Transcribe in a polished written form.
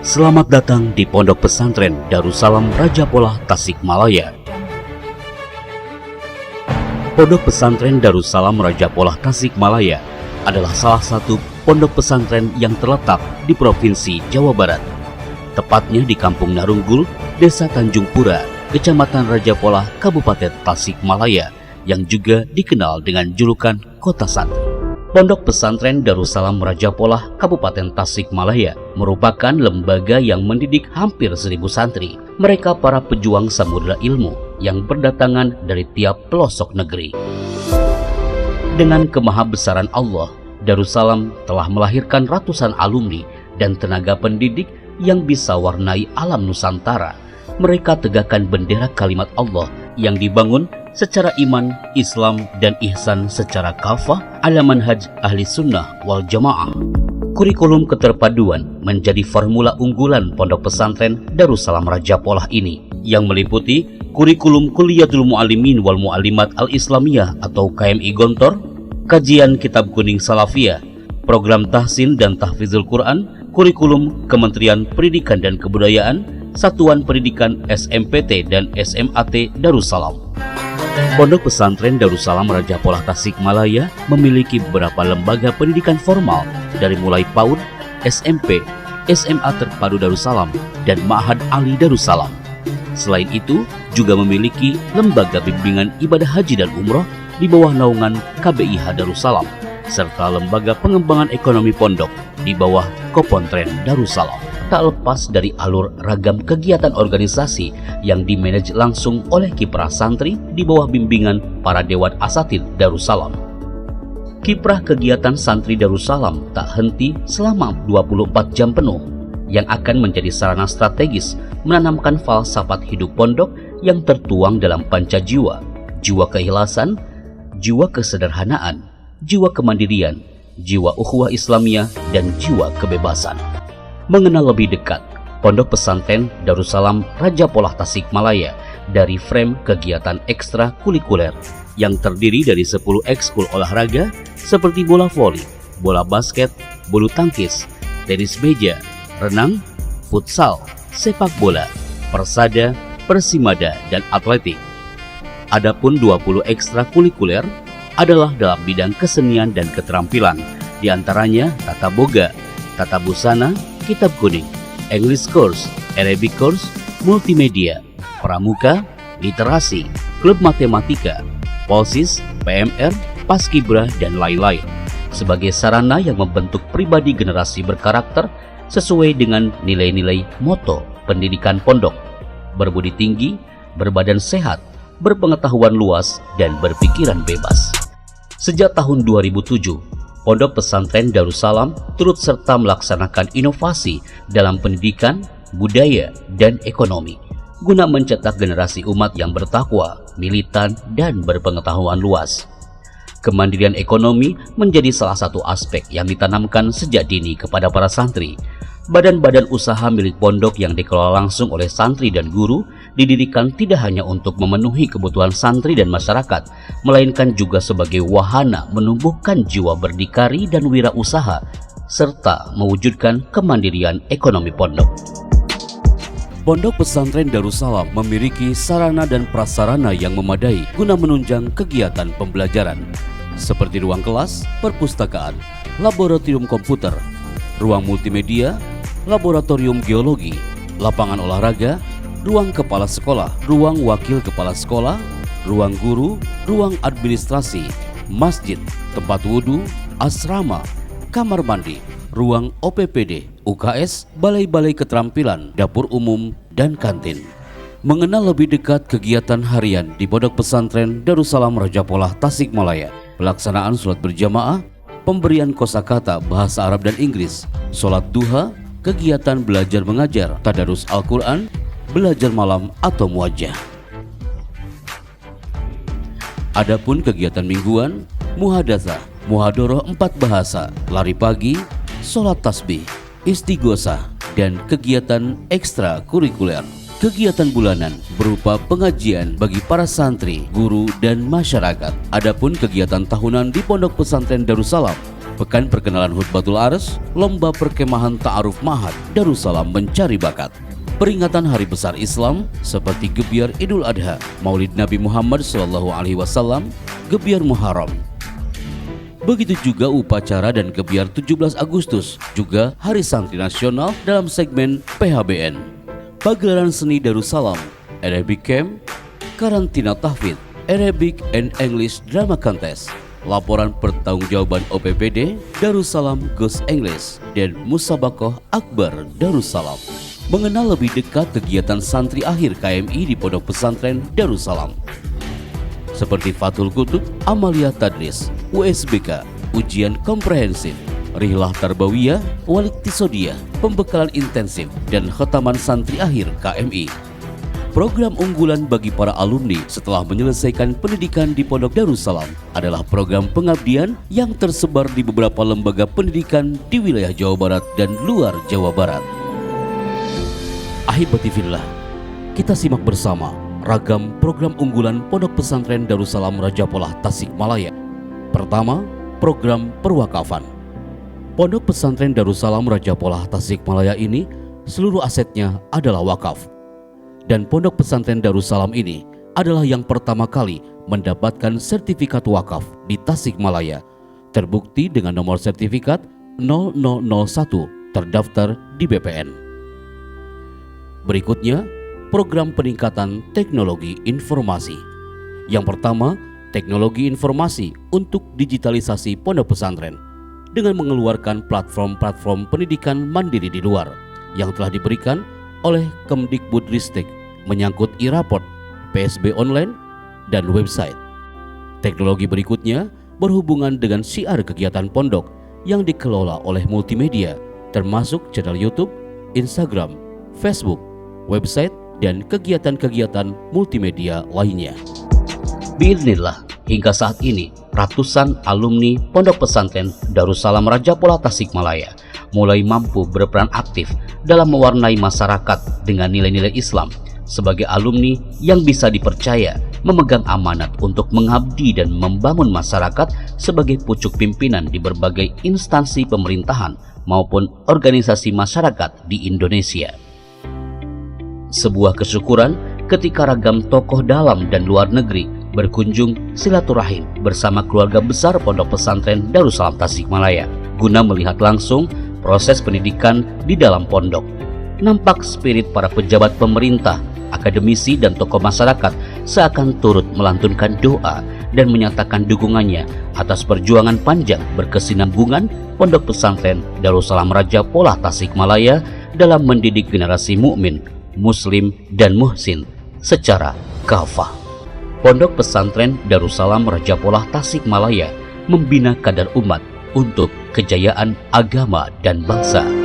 Selamat datang di Pondok Pesantren Darussalam Raja Polah Tasikmalaya. Pondok Pesantren Darussalam Raja Polah Tasikmalaya adalah salah satu pondok pesantren yang terletak di Provinsi Jawa Barat. Tepatnya di Kampung Narunggul, Desa Tanjung Pura, Kecamatan Raja Polah, Kabupaten Tasikmalaya, yang juga dikenal dengan julukan Kota Santri. Pondok Pesantren Darussalam Raja Polah, Kabupaten Tasikmalaya merupakan lembaga yang mendidik hampir 1000 santri. Mereka para pejuang samudera ilmu yang berdatangan dari tiap pelosok negeri. Dengan kemahabesaran Allah, Darussalam telah melahirkan ratusan alumni dan tenaga pendidik yang bisa warnai alam Nusantara. Mereka tegakkan bendera kalimat Allah yang dibangun secara iman, Islam, dan ihsan secara kafah ala manhaj ahli sunnah wal jamaah. Kurikulum keterpaduan menjadi formula unggulan Pondok Pesantren Darussalam Raja Polah ini, yang meliputi kurikulum Kuliyatul Mu'allimin wal Mu'allimat Al-Islamiyah atau KMI Gontor, kajian Kitab Kuning Salafiyah, program tahsin dan tahfizul Quran, kurikulum Kementerian Pendidikan dan Kebudayaan, Satuan Pendidikan SMPT dan SMAT Darussalam. Pondok Pesantren Darussalam Raja Polah Tasikmalaya memiliki beberapa lembaga pendidikan formal dari mulai PAUD, SMP, SMA Terpadu Darussalam, dan Ma'had Ali Darussalam. Selain itu, juga memiliki lembaga bimbingan ibadah haji dan umroh di bawah naungan KBIH Darussalam, serta lembaga pengembangan ekonomi pondok di bawah Kopontren Darussalam. Tak lepas dari alur ragam kegiatan organisasi yang dimanaj langsung oleh kiprah santri di bawah bimbingan para Dewan Asatidz Darussalam. Kiprah kegiatan santri Darussalam tak henti selama 24 jam penuh, yang akan menjadi sarana strategis menanamkan falsafat hidup pondok yang tertuang dalam panca jiwa, jiwa keikhlasan, jiwa kesederhanaan, jiwa kemandirian, jiwa ukhuwah Islamiyah, dan jiwa kebebasan. Mengenal lebih dekat Pondok Pesantren Darussalam Raja Polah Tasikmalaya dari frame kegiatan ekstra kulikuler yang terdiri dari 10 ekskul olahraga seperti bola voli, bola basket, bulu tangkis, tenis meja, renang, futsal, sepak bola, persada, persimada, dan atletik. Adapun 20 ekstra kulikuler adalah dalam bidang kesenian dan keterampilan, diantaranya tata boga, tata busana, Kitab Kuning, English Course, Arabic Course, Multimedia, Pramuka, Literasi, Klub Matematika, Polsis, PMR, Paskibra, dan lain-lain, sebagai sarana yang membentuk pribadi generasi berkarakter sesuai dengan nilai-nilai moto pendidikan pondok: berbudi tinggi, berbadan sehat, berpengetahuan luas, dan berpikiran bebas. Sejak tahun 2007, Pondok Pesantren Darussalam turut serta melaksanakan inovasi dalam pendidikan, budaya, dan ekonomi, guna mencetak generasi umat yang bertakwa, militan, dan berpengetahuan luas. Kemandirian ekonomi menjadi salah satu aspek yang ditanamkan sejak dini kepada para santri. Badan-badan usaha milik pondok yang dikelola langsung oleh santri dan guru didirikan tidak hanya untuk memenuhi kebutuhan santri dan masyarakat, melainkan juga sebagai wahana menumbuhkan jiwa berdikari dan wirausaha, serta mewujudkan kemandirian ekonomi pondok. Pondok Pesantren Darussalam memiliki sarana dan prasarana yang memadai guna menunjang kegiatan pembelajaran, seperti ruang kelas, perpustakaan, laboratorium komputer, ruang multimedia, laboratorium geologi, lapangan olahraga, ruang kepala sekolah, ruang wakil kepala sekolah, ruang guru, ruang administrasi, masjid, tempat wudhu, asrama, kamar mandi, ruang OPPD, UKS, balai-balai keterampilan, dapur umum, dan kantin. Mengenal lebih dekat kegiatan harian di Pondok Pesantren Darussalam Raja Polah Tasikmalaya, pelaksanaan sholat berjamaah, pemberian kosakata bahasa Arab dan Inggris, sholat duha, kegiatan belajar mengajar, tadarus Al-Quran, belajar malam atau muajjah. Adapun kegiatan mingguan, muhadatsah, muhadoroh 4 bahasa, lari pagi, sholat tasbih, istighosah, dan kegiatan ekstra kurikuler. Kegiatan bulanan berupa pengajian bagi para santri, guru, dan masyarakat. Adapun kegiatan tahunan di Pondok Pesantren Darussalam Pekan perkenalan Hutbatul Ars, lomba perkemahan ta'aruf Ma'had Darussalam mencari bakat. Peringatan hari besar Islam seperti Gebiar Idul Adha, Maulid Nabi Muhammad SAW, Gebiar Muharram. Begitu juga upacara dan gebiar 17 Agustus, juga Hari Santri Nasional dalam segmen PHBN. Pagelaran seni Darussalam, Arabic Camp, karantina tahfidz, Arabic and English Drama Contest, laporan pertanggungjawaban OPPD Darussalam Gus English, dan Musabakoh Akbar Darussalam. Mengenal lebih dekat kegiatan santri akhir KMI di Pondok Pesantren Darussalam, seperti Fathul Qutub, Amalia Tadris, USBK, ujian komprehensif, Rihlah Tarbawiyah, Waliktisodiyah, pembekalan intensif, dan khataman santri akhir KMI. Program unggulan bagi para alumni setelah menyelesaikan pendidikan di Pondok Darussalam adalah program pengabdian yang tersebar di beberapa lembaga pendidikan di wilayah Jawa Barat dan luar Jawa Barat. Ahibatifillah, kita simak bersama ragam program unggulan Pondok Pesantren Darussalam Rajapolah Tasikmalaya. Pertama, program perwakafan. Pondok Pesantren Darussalam Rajapolah Tasikmalaya ini seluruh asetnya adalah wakaf. Dan Pondok Pesantren Darussalam ini adalah yang pertama kali mendapatkan sertifikat wakaf di Tasikmalaya, terbukti dengan nomor sertifikat 0001 terdaftar di BPN. Berikutnya, program peningkatan teknologi informasi. Yang pertama, teknologi informasi untuk digitalisasi pondok pesantren dengan mengeluarkan platform-platform pendidikan mandiri di luar yang telah diberikan oleh Kemdikbudristek menyangkut e-raport, PSB online, dan website. Teknologi berikutnya berhubungan dengan syiar kegiatan pondok yang dikelola oleh multimedia, termasuk channel YouTube, Instagram, Facebook, website, dan kegiatan-kegiatan multimedia lainnya. Biiznillah, hingga saat ini ratusan alumni Pondok Pesantren Darussalam Rajapolah Tasikmalaya mulai mampu berperan aktif dalam mewarnai masyarakat dengan nilai-nilai Islam sebagai alumni yang bisa dipercaya memegang amanat untuk mengabdi dan membangun masyarakat sebagai pucuk pimpinan di berbagai instansi pemerintahan maupun organisasi masyarakat di Indonesia. Sebuah kesyukuran ketika ragam tokoh dalam dan luar negeri berkunjung silaturahim bersama keluarga besar Pondok Pesantren Darussalam Tasikmalaya guna melihat langsung proses pendidikan di dalam pondok. Nampak spirit para pejabat pemerintah, akademisi, dan tokoh masyarakat seakan turut melantunkan doa dan menyatakan dukungannya atas perjuangan panjang berkesinambungan Pondok Pesantren Darussalam Rajapolah Tasikmalaya dalam mendidik generasi mukmin, muslim, dan muhsin secara kafah. Pondok Pesantren Darussalam Rajapolah Tasikmalaya membina kadar umat untuk kejayaan agama dan bangsa.